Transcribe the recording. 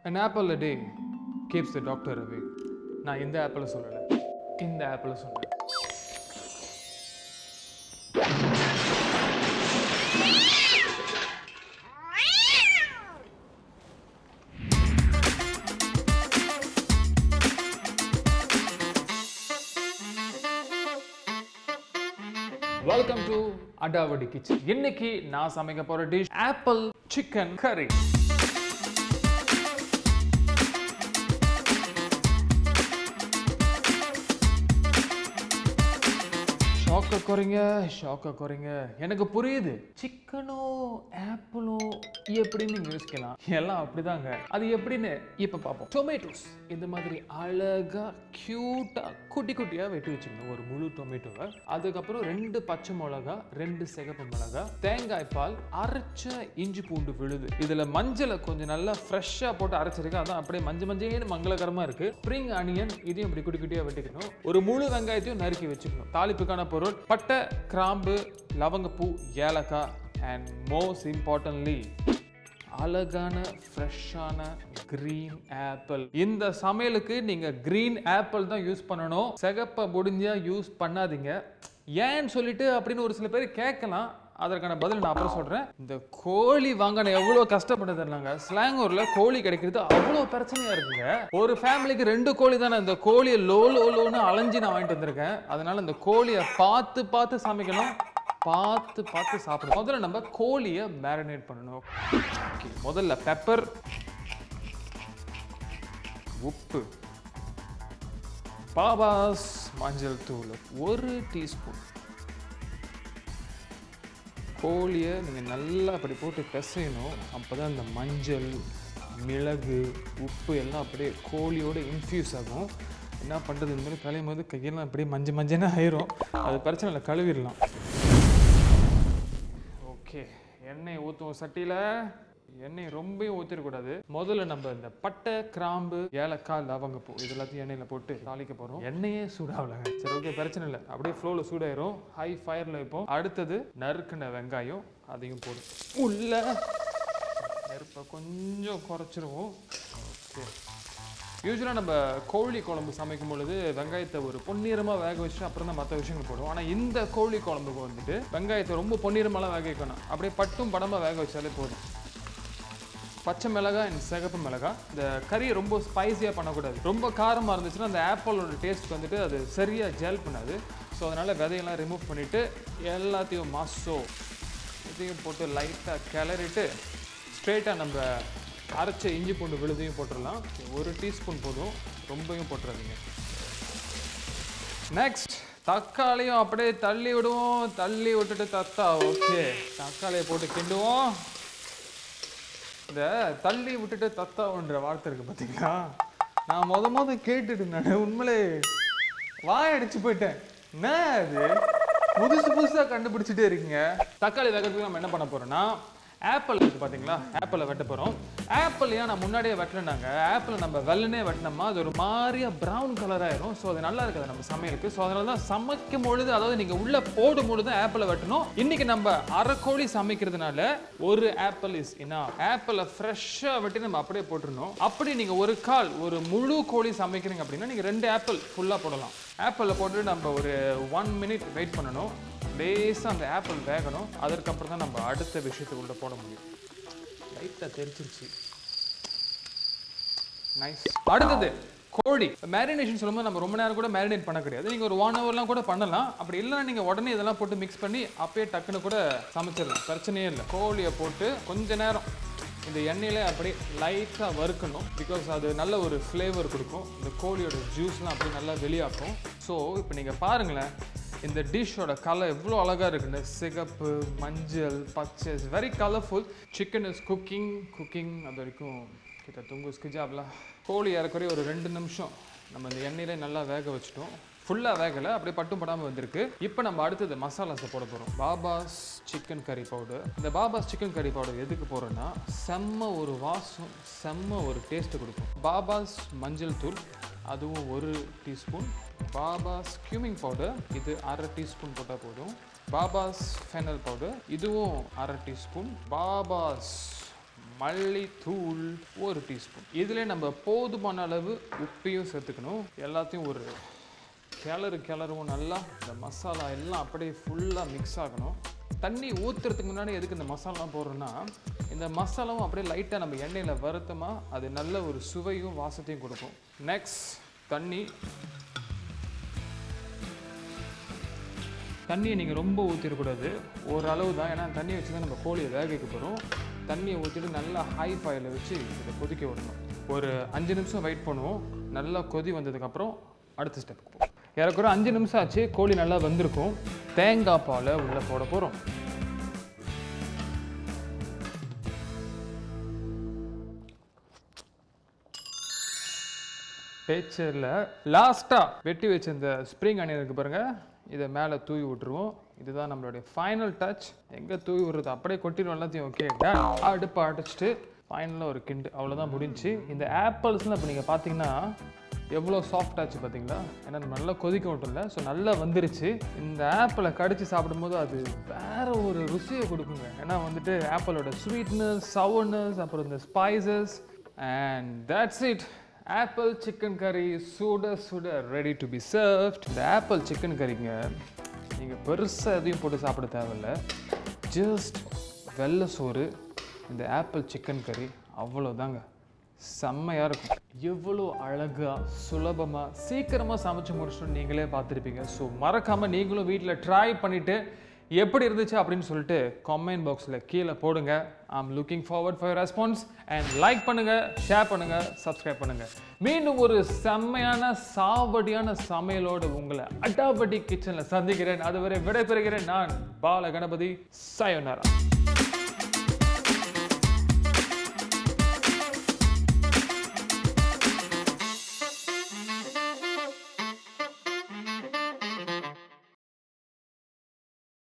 An apple a day keeps the doctor away. நான் இந்த apple சொல்லலை, இந்த ஆப்பிள் சொன்னேன். Welcome to Adavadi kitchen. இன்னைக்கு நான் சமைக்க போற டிஷ் ஆப்பிள் சிக்கன் கறி. ஷாக்க குறைங்க. எனக்கு புரியுது, சிக்கனோ ஆப்பிளோ எப்படின்னு நீங்க யோசிக்கலாம். எல்லாம் அப்படிதாங்க. அது எப்படின்னு இப்ப பார்ப்போம். டொமேட்டோஸ் இந்த மாதிரி அழகா கியூட்டா குட்டி குட்டியா வெட்டி வச்சுக்கணும். ஒரு முழு டொமேட்டோவை, அதுக்கப்புறம் 2 பச்சை மிளகா, 2 சிகப்பு மிளகா, தேங்காய் பால், அரைச்ச இஞ்சி பூண்டு விழுது. இதுல மஞ்சளை கொஞ்சம் நல்லா ஃப்ரெஷ்ஷா போட்டு அரைச்சிருக்கு. அதான் அப்படியே மஞ்சள் மங்களகரமா இருக்கு. ஸ்ப்ரிங் ஆனியன் இதையும் இப்படி குட்டி குட்டியா வெட்டிக்கணும். ஒரு முழு வெங்காயத்தையும் நறுக்கி வச்சுக்கணும். தாளிப்புக்கான பொருள் பட்டை, கிராம்பு, லவங்கப்பூ, ஏலக்காய் அண்ட் மோஸ்ட் இம்பார்ட்டன்ட்லி அழகான ஃப்ரெஷ்ஷான கிரீன் ஆப்பிள். இந்த சமையலுக்கு நீங்க கிரீன் ஆப்பிள் தான் யூஸ் பண்ணணும். சிகப்பை முடிஞ்சா யூஸ் பண்ணாதீங்க. ஏன்னு சொல்லிட்டு அப்படின்னு ஒரு சில பேர் கேட்கலாம். அதற்கான பதில் நான் அப்புறம் சொல்றேன். இந்த கோழி வாங்க நான் எவ்வளவு கஷ்டப்பட்டதுனாங்க. ஸ்லாங்கூர்ல கோழி கிடைக்கிறது அவ்வளவு பிரச்சனையா இருக்குங்க. ஒரு ஃபேமிலிக்கு 2 கோழி தானே. இந்த கோழியை லோன்னு அலைஞ்சி நான் வாங்கிட்டு வந்திருக்கேன். அதனால இந்த கோழியை பார்த்து சமைக்கணும், பார்த்து சாப்பிடணும். முதல்ல நம்ம கோழியை மேரினேட் பண்ணணும். முதல்ல பெப்பர், உப்பு, பாபாஸ் மஞ்சள் தூள் 1 டீஸ்பூன். கோழியை நீங்கள் நல்லா அப்படி போட்டு பிசையணும். அப்போ தான் இந்த மஞ்சள், மிளகு, உப்பு எல்லாம் அப்படியே கோழியோடு இன்ஃப்யூஸ் ஆகும். என்ன பண்ணுறது, இந்த மாதிரி களையும் போது கையெல்லாம் அப்படியே மஞ்சள் ஆயிரும். அது பிரச்சனை இல்லை, கழுவிடலாம். ஓகே, எண்ணெய் ஊற்றுவோம் சட்டியில். எண்ணெய் ரொம்பவும் ஊற்றிடக்கூடாது. முதல்ல நம்ம இந்த பட்டை, கிராம்பு, ஏலக்காய், லவங்கப்பூ இது எல்லாத்தையும் எண்ணெயில் போட்டு தாளிக்க போகிறோம். எண்ணெயே சூடாகலங்க. சரி, ஓகே, பிரச்சனை இல்லை. அப்படியே ஃப்ளோவில் சூடாயிரும். ஹை ஃபயரில் வைப்போம். அடுத்தது நறுக்கின வெங்காயம், அதையும் போடும். உள்ள நெருப்பை கொஞ்சம் குறைச்சிருவோம். ஓகே, யூஸ்வலாக நம்ம கோழி குழம்பு சமைக்கும் பொழுது வெங்காயத்தை ஒரு பொன்னிறமாக வேக வச்சுட்டு அப்புறம் தான் மற்ற விஷயங்கள் போடுவோம். ஆனால் இந்த கோழி குழம்புக்கு வந்துட்டு வெங்காயத்தை ரொம்ப பொன்னிறமாலாம் வேக வைக்கணும். அப்படியே பட்டும் படமாக வேக வச்சாலே போதும். பச்சை மிளகாய் அண்ட் சிகப்பு மிளகாய். இந்த கறியை ரொம்ப ஸ்பைஸியாக பண்ணக்கூடாது. ரொம்ப காரமாக இருந்துச்சுன்னா அந்த ஆப்பிளோட டேஸ்ட் வந்துட்டு அது சரியாக ஜெல் பண்ணாது. ஸோ அதனால் விதையெல்லாம் ரிமூவ் பண்ணிவிட்டு எல்லாத்தையும் இதையும் போட்டு லைட்டாக கிளறிட்டு ஸ்ட்ரெயிட்டாக நம்ம அரைச்ச இஞ்சி பூண்டு விழுதையும் போட்டுடலாம். 1 டீஸ்பூன் போதும், ரொம்பவும் போட்டுறாதீங்க. நெக்ஸ்ட் தக்காளியும் அப்படியே தள்ளி விடுவோம். தள்ளி விட்டுட்டு ஓகே, தக்காளியை போட்டு கிண்டுவோம். இந்த தள்ளி விட்டுட்டு தத்தாவுன்ற வார்த்தை இருக்கு பார்த்தீங்களா, நான் முத கேட்டுட்டு நான் உண்மையிலே வாயடிச்சு போயிட்டேன். என்ன அது புதுசாக கண்டுபிடிச்சிட்டே இருக்கீங்க. தக்காளி வேகிறதுக்கு நம்ம என்ன பண்ண போறோம்னா, ஆப்பிள் இருக்குது பார்த்தீங்களா, ஆப்பிளை வெட்ட போகிறோம். ஆப்பிள் ஏன் நான் முன்னாடியே வெட்டலைனாங்க, ஆப்பிள் நம்ம வெள்ளனே வெட்டினோம்னா அது ஒரு மாதிரியா ப்ரௌன் கலர் ஆயிரும். ஸோ அது நல்லா இருக்காது நம்ம சமையலுக்கு. ஸோ அதனால தான் சமைக்கும் பொழுது, அதாவது நீங்கள் உள்ளே போடும் பொழுது ஆப்பிளை வெட்டணும். இன்னைக்கு நம்ம அரை கோழி சமைக்கிறதுனால 1 ஆப்பிள் இஸ் இனஃப். ஆப்பிளை ஃப்ரெஷ்ஷாக வெட்டி நம்ம அப்படியே போட்டுருணும். அப்படி நீங்கள் ஒரு முழு கோழி சமைக்கிறீங்க அப்படின்னா நீங்கள் 2 ஆப்பிள் ஃபுல்லாக போடலாம். ஆப்பிளில் போட்டு நம்ம ஒரு 1 மினிட் வெயிட் பண்ணணும். லேசாக அந்த ஆப்பிள் வேகணும். அதற்கப்புறம் தான் நம்ம அடுத்த விஷயத்துக்குள்ள போட முடியும். லைட்டாக தெரிச்சிருச்சு. நைஸ். அடுத்தது கோழி மேரினேஷன் சொல்லும்போது நம்ம ரொம்ப நேரம் கூட மேரினேட் பண்ண கிடையாது. நீங்கள் ஒரு 1 ஹவர்லாம் கூட பண்ணலாம். அப்படி இல்லைன்னா நீங்கள் உடனே இதெல்லாம் போட்டு மிக்ஸ் பண்ணி அப்பயே டக்குன்னு கூட சமைச்சிடலாம், பிரச்சனையே இல்லை. கோழியை போட்டு கொஞ்ச நேரம் இந்த எண்ணெயிலே அப்படியே லைட்டாக வறுக்கணும். பிகாஸ் அது நல்ல ஒரு ஃப்ளேவர் கொடுக்கும். இந்த கோழியோட ஜூஸ்லாம் அப்படியே நல்லா வெளியாக்கும். ஸோ இப்போ நீங்கள் பாருங்களேன், இந்த டிஷ்ஷோட கலர் எவ்வளோ அழகாக இருக்குன்னு. சிகப்பு, மஞ்சள், பச்சை, is very colourful. Chicken is cooking அது வரைக்கும் கிட்ட துங்குஸ்க்கு ஜாப்லாம். கோழி ஏறக்குறைய ஒரு 2 நிமிஷம் நம்ம இந்த எண்ணெயிலே நல்லா வேக வச்சுட்டோம். ஃபுல்லாக வேகலை, அப்படியே பட்டும் படாமல் வந்திருக்கு. இப்போ நம்ம அடுத்தது மசாலாஸை போட போகிறோம். பாபாஸ் சிக்கன் கறி பவுடர். இந்த பாபாஸ் சிக்கன் கறி பவுடர் எதுக்கு போகிறோன்னா, செம்ம ஒரு வாசம், செம்ம ஒரு டேஸ்ட்டு கொடுக்கும். பாபாஸ் மஞ்சள் தூள், அதுவும் 1 டீஸ்பூன். பாபாஸ் கியூமிங் பவுடர், இது 1/2 டீஸ்பூன் போட்டால் போதும். பாபாஸ் ஃபெனல் பவுடர், இதுவும் 1/2 டீஸ்பூன். பாபாஸ் மல்லித்தூள் 1 டீஸ்பூன். இதில் நம்ம போதுமான அளவு உப்பையும் சேர்த்துக்கணும். எல்லாத்தையும் ஒரு கிளறுவும் நல்லா. இந்த மசாலா எல்லாம் அப்படியே ஃபுல்லாக மிக்ஸ் ஆகணும். தண்ணி ஊற்றுறதுக்கு முன்னாடி எதுக்கு இந்த மசாலாலாம் போடுறோன்னா, இந்த மசாலாவும் அப்படியே லைட்டாக நம்ம எண்ணெயில் வறுத்தோமா அது நல்ல ஒரு சுவையும் வாசத்தையும் கொடுக்கும். நெக்ஸ்ட் தண்ணியை நீங்கள் ரொம்ப ஊற்றிடக்கூடாது, ஓரளவு தான். ஏன்னா தண்ணியை வச்சு தான் நம்ம கோழியை வேக வைக்க போகிறோம். தண்ணியை ஊற்றிட்டு நல்லா ஹை ஃபயரில் வச்சு இதை கொதிக்க விடணும். ஒரு 5 நிமிஷம் வெயிட் பண்ணுவோம். நல்லா கொதி வந்ததுக்கப்புறம் அடுத்த ஸ்டெப்புக்கு போகும். ஏறக்குற 5 நிமிஷம் ஆச்சு. கோழி நல்லா வந்திருக்கும். தேங்காய் பாலை உள்ளே போட போகிறோம். பேச்சரில் லாஸ்ட்டாக வெட்டி வச்ச இந்த ஸ்ப்ரிங் ஆனியன் இருக்குது பாருங்கள், இதை மேலே தூவி விட்டுருவோம். இதுதான் நம்மளுடைய ஃபைனல் டச். எங்கே தூவி விடுறது, அப்படியே கொட்டிடும் எல்லாத்தையும். ஓகே, அடுப்பை அடைச்சிட்டு ஃபைனலாக ஒரு கிண்டு, அவ்வளோதான் முடிஞ்சு. இந்த ஆப்பிள்ஸ்லாம் இப்போ நீங்கள் பார்த்தீங்கன்னா எவ்வளோ சாஃப்ட் ஆச்சு பார்த்தீங்களா? ஏன்னா நம்ம நல்லா கொதிக்க விட்டோம்ல, ஸோ நல்லா வந்துருச்சு. இந்த ஆப்பிளை கடிச்சு சாப்பிடும்போது அது வேற ஒரு ருசியை கொடுக்குங்க. ஏன்னா வந்துட்டு ஆப்பிளோட ஸ்வீட்னஸ், சவர்னஸ், அப்புறம் இந்த spices, and that's it. Apple chicken கறி சுட ரெடி டு பி சர்வ்ட். இந்த ஆப்பிள் சிக்கன் கறிங்க நீங்கள் பெருசாக எதையும் போட்டு சாப்பிட தேவையில்லை. ஜஸ்ட் வெள்ளை சோறு, இந்த ஆப்பிள் சிக்கன் கறி, அவ்வளோதாங்க. செம்மையாக இருக்கும். எவ்வளோ அழகாக, சுலபமாக, சீக்கிரமாக சமைச்சு முடிச்சுட்டு நீங்களே பார்த்துருப்பீங்க. ஸோ மறக்காமல் நீங்களும் வீட்டில் ட்ரை பண்ணிவிட்டு எப்படி இருந்துச்சு அப்படின்னு சொல்லிட்டு கமெண்ட் பாக்ஸில் கீழே போடுங்க. I'm looking forward for your response. And like பண்ணுங்கள், ஷேர் பண்ணுங்கள், சப்ஸ்கிரைப் பண்ணுங்கள். மீண்டும் ஒரு செம்மையான சாவடியான சமையலோடு உங்களை அடாவடி கிச்சனில் சந்திக்கிறேன். அதுவரை விடைபெறுகிறேன். நான் பால கணபதி. சயோனாரா.